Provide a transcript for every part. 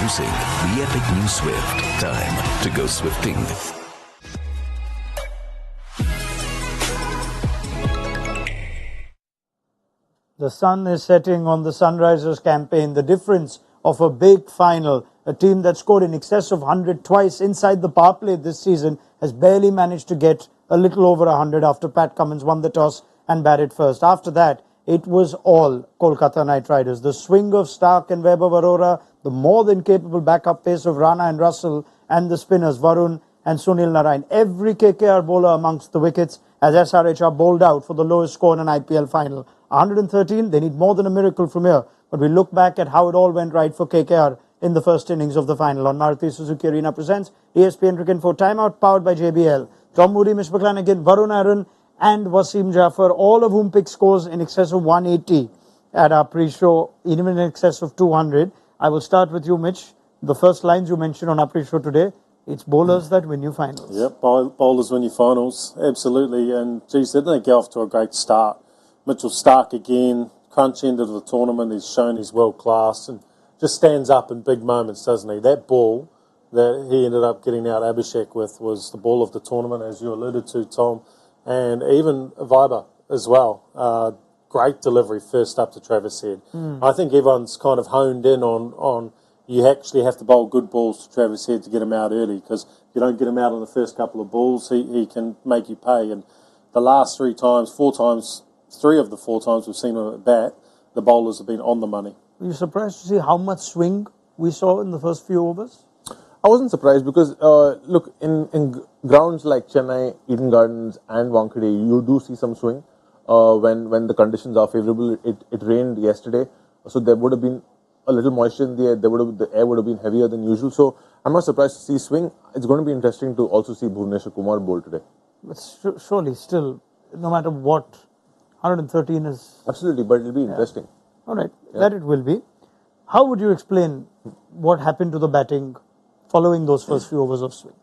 Introducing the epic new Swift. Time to go swifting. The sun is setting on the Sunrisers campaign. The difference of a big final, a team that scored in excess of 100 twice inside the power play this season, has barely managed to get a little over 100 after Pat Cummins won the toss and batted first. After that, it was all Kolkata Knight Riders. The swing of Stark and Weber Varora, the more than capable backup pace of Rana and Russell, and the spinners Varun and Sunil Narayan. Every KKR bowler amongst the wickets as SRH are bowled out for the lowest score in an IPL final. 113, they need more than a miracle from here. But we look back at how it all went right for KKR in the first innings of the final. On Maruti Suzuki Arena presents ESPN Cricket for Timeout, powered by JBL. Tom Moody, Mitchell McClenaghan, Varun Aaron and Wasim Jaffer, all of whom picked scores in excess of 180 at our pre-show, even in excess of 200. I will start with you, Mitch. The first lines you mentioned on our pre-show today, it's bowlers that win you finals. Yep, bowlers win you finals, absolutely. And geez, didn't they get off to a great start? Mitchell Stark again, crunch end of the tournament, he's shown he's world class and just stands up in big moments, doesn't he? That ball that he ended up getting out Abhishek with was the ball of the tournament, as you alluded to, Tom, and even Viber as well. Great delivery first up to Travis Head. I think everyone's kind of honed in on you actually have to bowl good balls to Travis Head to get him out early, because if you don't get him out on the first couple of balls, he can make you pay. And the last three of the four times we've seen him at bat, the bowlers have been on the money. Were you surprised to see how much swing we saw in the first few overs? I wasn't surprised because, look, in grounds like Chennai, Eden Gardens and Wankhede, you do see some swing when the conditions are favourable. It rained yesterday, so there would have been a little moisture in the air. The air would have been heavier than usual. So I'm not surprised to see swing. It's going to be interesting to also see Bhuvneshwar Kumar bowl today. But surely still, no matter what, 113 is... Absolutely, but it'll be interesting. All right, that it will be. How would you explain what happened to the batting following those first few overs of swing?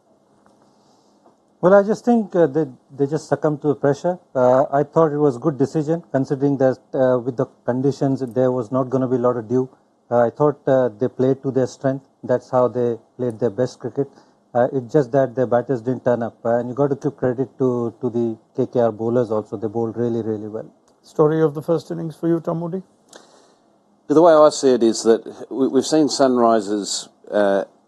Well, I just think they just succumbed to the pressure. I thought it was a good decision, considering that with the conditions there was not going to be a lot of dew. I thought they played to their strength. That's how they played their best cricket. It's just that their batters didn't turn up. And you got to give credit to the KKR bowlers also. They bowled really, really well. Story of the first innings for you, Tom Moody? The way I see it is that we've seen Sunrisers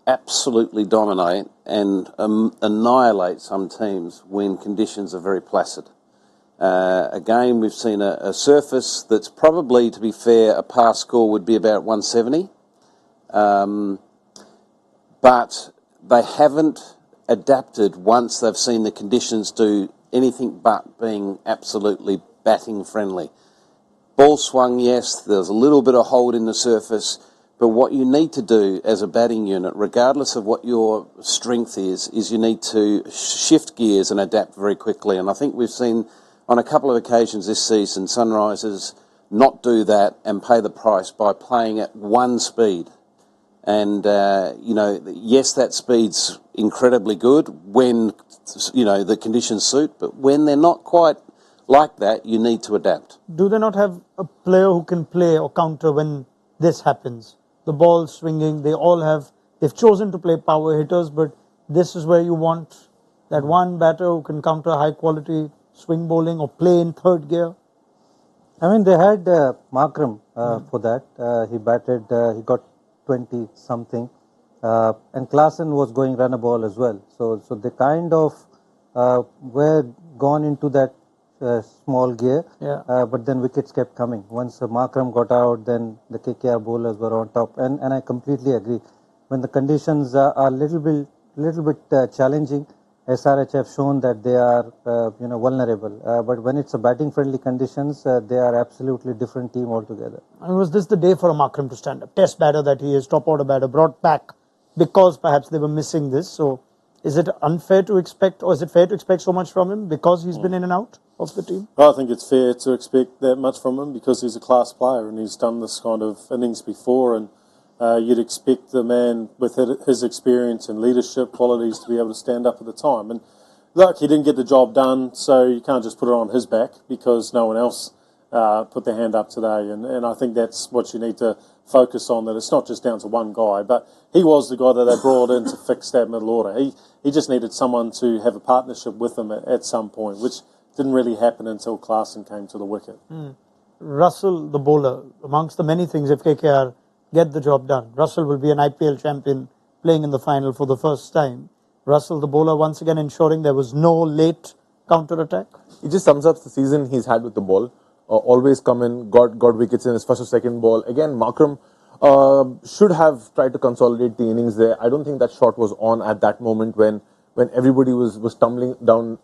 absolutely dominate and annihilate some teams when conditions are very placid. Again, we've seen a surface that's probably, to be fair, a pass score would be about 170. But they haven't adapted once they've seen the conditions do anything but being absolutely batting friendly. Ball swung, yes, there's a little bit of hold in the surface, but what you need to do as a batting unit, regardless of what your strength is you need to shift gears and adapt very quickly. And I think we've seen on a couple of occasions this season Sunrisers not do that and pay the price by playing at one speed. And, yes, that speed's incredibly good when, the conditions suit, but when they're not quite like that, you need to adapt. Do they not have a player who can play or counter when this happens? The ball swinging, they've chosen to play power hitters, but this is where you want that one batter who can counter high quality swing bowling or play in third gear. I mean, they had Markram for that. He batted, he got 20 something, and Klaasen was going run a ball as well. So they kind of were gone into that small gear, but then wickets kept coming. Once Markram got out, then the KKR bowlers were on top, and I completely agree. When the conditions are a little bit challenging, SRH have shown that they are vulnerable. But when it's a batting friendly conditions, they are absolutely different team altogether. And was this the day for a Markram to stand up? Test batter that he is, top order batter, brought back because perhaps they were missing this. So is it unfair to expect, or is it fair to expect so much from him because he's been in and out of the team? I think it's fair to expect that much from him because he's a class player and he's done this kind of innings before, and you'd expect the man with his experience and leadership qualities to be able to stand up at the time. And look, he didn't get the job done, so you can't just put it on his back because no one else put their hand up today. And I think that's what you need to focus on that it's not just down to one guy, but he was the guy that they brought in to fix that middle order. He just needed someone to have a partnership with him at some point, which didn't really happen until Klaasen came to the wicket. Russell, the bowler, amongst the many things, if KKR get the job done, Russell will be an IPL champion playing in the final for the first time. Russell, the bowler, once again ensuring there was no late counter-attack. It just sums up the season he's had with the ball. Always come in, got wickets in his first or second ball. Again, Markram should have tried to consolidate the innings there. I don't think that shot was on at that moment when everybody was tumbling down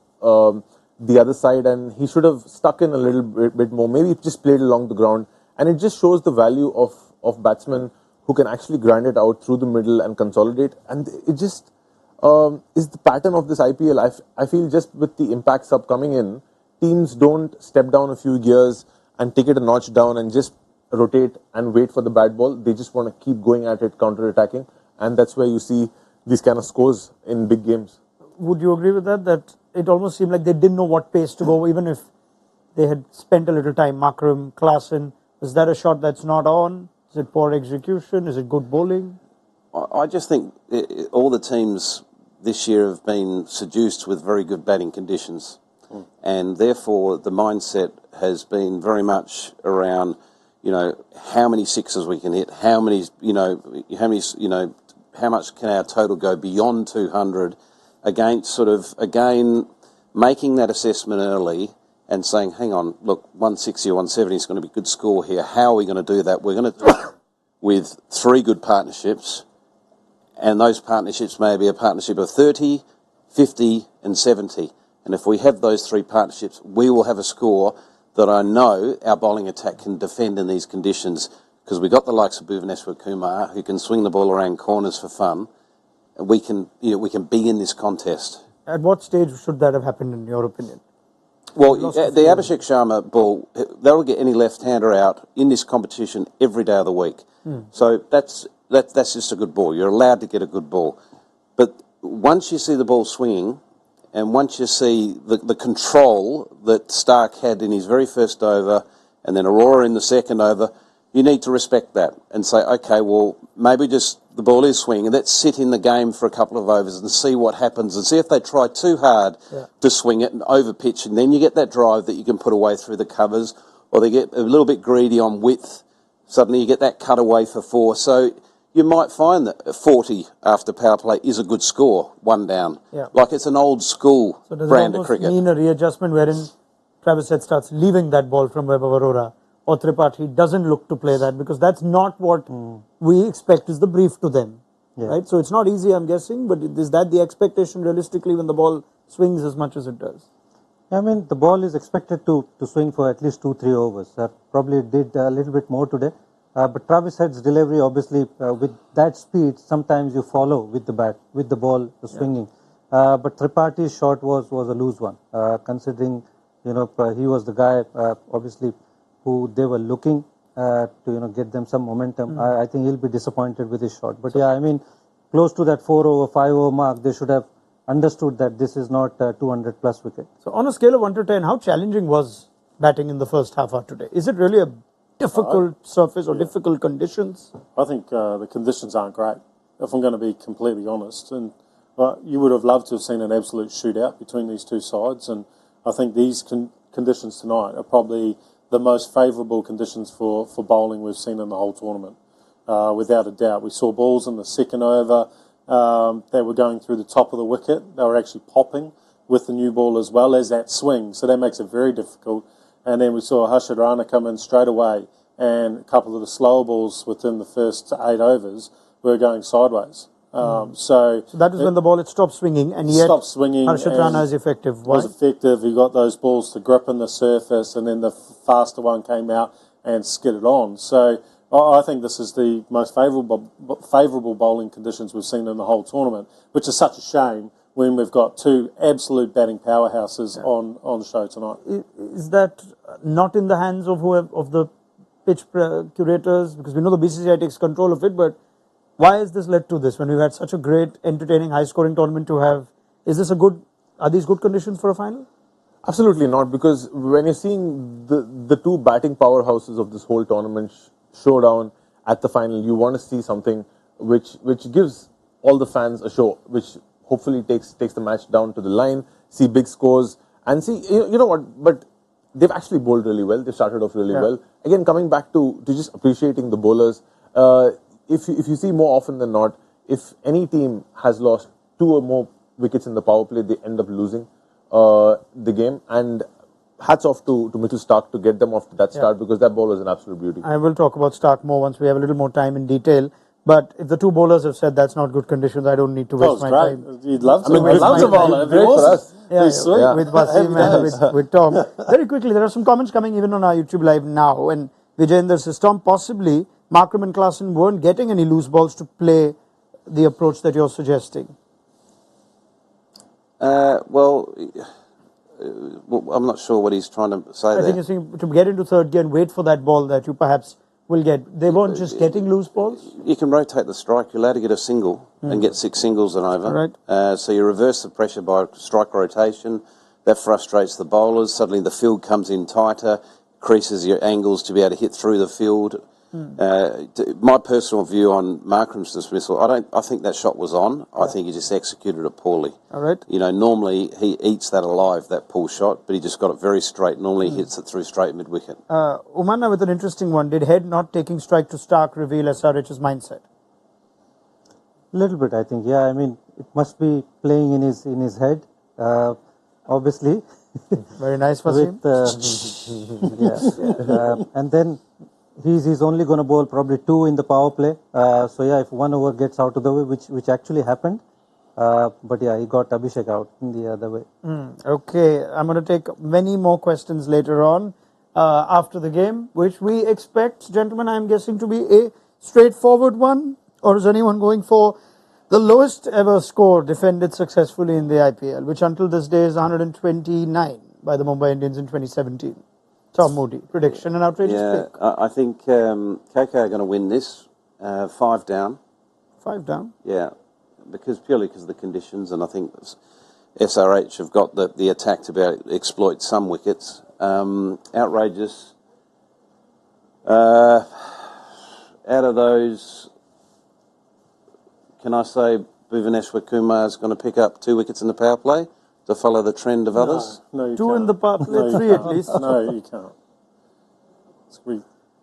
the other side, and he should have stuck in a little bit more. Maybe just played along the ground, and it just shows the value of batsmen who can actually grind it out through the middle and consolidate. And it just is the pattern of this IPL. I feel just with the impact sub coming in, teams don't step down a few gears and take it a notch down and just rotate and wait for the bad ball. They just want to keep going at it, counter-attacking, and that's where you see these kind of scores in big games. Would you agree with that? That it almost seemed like they didn't know what pace to go, even if they had spent a little time. Markram, Klaasen, is that a shot that's not on? Is it poor execution? Is it good bowling? I just think all the teams this year have been seduced with very good batting conditions. And therefore, the mindset has been very much around, how many sixes we can hit, how much can our total go beyond 200, again, making that assessment early and saying, hang on, look, 160 or 170 is going to be a good score here. How are we going to do that? We're going to do it with 3 good partnerships, and those partnerships may be a partnership of 30, 50 and 70. And if we have those 3 partnerships, we will have a score that I know our bowling attack can defend in these conditions, because we've got the likes of Bhuvaneshwar Kumar who can swing the ball around corners for fun. And we can be in this contest. At what stage should that have happened, in your opinion? Well, the Abhishek Sharma ball, they'll get any left-hander out in this competition every day of the week. So that's just a good ball. You're allowed to get a good ball. But once you see the ball swinging, and once you see the control that Stark had in his very first over, and then Aurora in the second over, you need to respect that and say, okay, well, maybe just the ball is swinging, and let's sit in the game for a couple of overs and see what happens, and see if they try too hard to swing it and over-pitch, and then you get that drive that you can put away through the covers, or they get a little bit greedy on width, suddenly you get that cut away for 4. So you might find that 40 after power play is a good score, 1 down. Like it's an old school brand of cricket. So does it almost mean a readjustment wherein Travis Head starts leaving that ball from Webb of Aurora, or Tripathi doesn't look to play that, because that's not what we expect is the brief to them, right? So it's not easy, I'm guessing, but is that the expectation realistically when the ball swings as much as it does? I mean, the ball is expected to swing for at least 2-3 overs. Probably did a little bit more today. But Travis Head's delivery, obviously, with that speed, sometimes you follow with the bat, with the ball swinging. But Tripathi's shot was a loose one, considering, he was the guy, obviously, who they were looking to, get them some momentum. I think he'll be disappointed with his shot. But close to that 4 over, 5 over mark, they should have understood that this is not 200 plus wicket. So on a scale of 1 to 10, how challenging was batting in the first half hour today? Is it really a difficult surface or difficult conditions? I think the conditions aren't great, if I'm going to be completely honest. And you would have loved to have seen an absolute shootout between these two sides. And I think these conditions tonight are probably the most favourable conditions for bowling we've seen in the whole tournament, without a doubt. We saw balls in the second over. They were going through the top of the wicket. They were actually popping with the new ball as well as that swing. So that makes it very difficult. And then we saw Harshad Rana come in straight away, and a couple of the slower balls within the first 8 overs were going sideways. So that is when the ball had stopped swinging, and yet Harshad Rana is effective. Why? Was effective. He got those balls to grip in the surface, and then the faster one came out and skidded on. So I think this is the most favourable bowling conditions we've seen in the whole tournament, which is such a shame when we've got 2 absolute batting powerhouses on show tonight. Is that not in the hands of the pitch curators? Because we know the BCCI takes control of it, but why has this led to this when we've had such a great, entertaining, high-scoring tournament to have? Are these good conditions for a final? Absolutely not, because when you're seeing the 2 batting powerhouses of this whole tournament showdown at the final. You want to see something which gives all the fans a show, which hopefully takes the match down to the line, see big scores, and see, you know what, but they've actually bowled really well. They've started off really well. Again, coming back to just appreciating the bowlers, if you see more often than not, if any team has lost 2 or more wickets in the power play, they end up losing the game. And hats off to Mitchell Starc to get them off to that start, because that bowler is an absolute beauty. I will talk about Starc more once we have a little more time in detail. But if the 2 bowlers have said that's not good conditions, I don't need to waste my time. You'd love to. We'd love to bowl. It'd be great for us. With Wasim and with Tom. Very quickly, there are some comments coming even on our YouTube Live now. And Vijayendra says, Tom, possibly Markram and Klaasen weren't getting any loose balls to play the approach that you're suggesting. Well, I'm not sure what he's trying to say there. I think he's saying to get into third gear and wait for that ball that you perhaps will get. They weren't just getting loose balls? You can rotate the strike. You're allowed to get a single and get 6 singles and over. Right. So you reverse the pressure by strike rotation. That frustrates the bowlers. Suddenly the field comes in tighter, increases your angles to be able to hit through the field. My personal view on Markram's dismissal, I think that shot was on. I think he just executed it poorly. All right. You know, normally he eats that alive, that pull shot, but he just got it very straight. Normally he hits it through straight mid-wicket. Umana with an interesting one. Did Head not taking strike to Starc reveal SRH's mindset? A little bit, I think. Yeah, I mean, it must be playing in his head. Obviously. Very nice, Wasim. And then he's only going to bowl probably 2 in the power play. So yeah, if 1 over gets out of the way, which actually happened. But yeah, he got Abhishek out in the other way. Okay, I'm going to take many more questions later on after the game, which we expect, gentlemen, I'm guessing to be a straightforward one. Or is anyone going for the lowest ever score defended successfully in the IPL, which until this day is 129 by the Mumbai Indians in 2017? Tom, Moody, prediction and outrageous pick. I think KKR are going to win this 5 down. 5 down? Yeah, purely because of the conditions, and I think SRH have got the attack to be able to exploit some wickets. Outrageous. Out of those, can I say Bhuvaneshwar Kumar is going to pick up 2 wickets in the power play to follow the trend of others? No, you 2 can't. in the power play, 3 at least. No, you can't.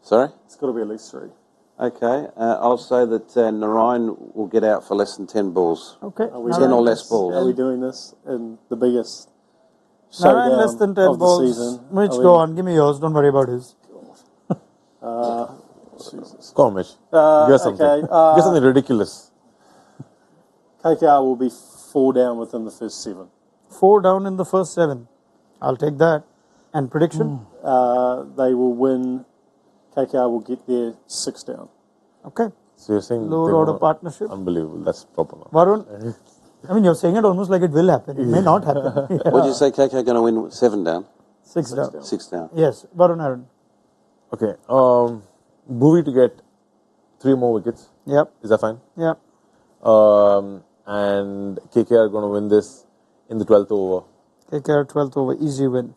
Sorry? It's got to be at least 3. Okay, I'll say that Narayan will get out for less than 10 balls. Okay. 10 or less balls. Are we doing this in the biggest Narayan showdown less than 10 of balls. the season? Mitch, go on. Give me yours. Don't worry about his. Jesus. Go on, Mitch. Give us something. Okay, Give us something ridiculous. KKR will be 4 down within the first 7. 4 down in the first 7. I'll take that. And prediction? They will win. KKR will get there 6 down. Okay. So you're saying Lower order partnership. Unbelievable. That's proper now. Varun, I mean, you're saying it almost like it will happen. It may not happen. What did you say, KK going to win 7 down? 6 down. 6 down. Yes, Varun Aaron. Okay. Bhuvi to get 3 more wickets. Yep. Is that fine? Yep. And KKR are going to win this in the 12th over. KKR 12th over, easy win.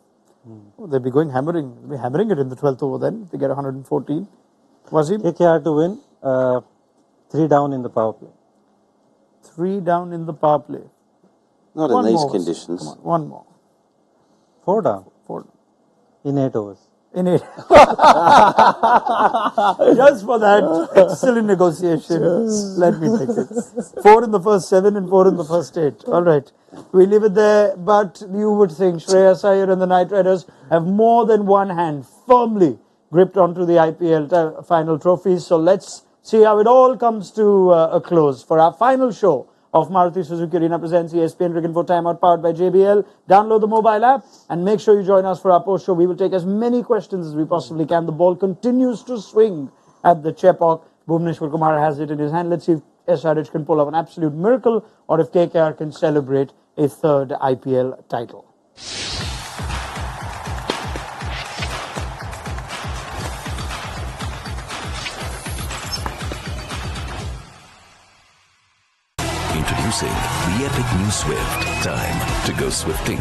Oh, they'll be going hammering. They'll be hammering it in the 12th over then. They get 114. Wasim? KKR to win, 3 down in the power play. 3 down in the power play. Not One in these more, Wasim. conditions. Come on, one more. 4 down 4 in 8 overs. in 8. Just for that, it's still in negotiation. Let me take it. 4 in the first 7 and 4 in the first 8. All right. We leave it there, but you would think Shreyas Iyer and the Knight Riders have more than one hand firmly gripped onto the IPL final trophies. So let's see how it all comes to a close for our final show of Maruti Suzuki Arena presents ESPN Cricket Info Timeout powered by JBL. Download the mobile app and make sure you join us for our post show. We will take as many questions as we possibly can. The ball continues to swing at the Chepauk. Bhuvaneshwar Kumar has it in his hand. Let's see if SRH can pull off an absolute miracle or if KKR can celebrate a 3rd IPL title. Introducing the epic new Swift. Time to go swifting.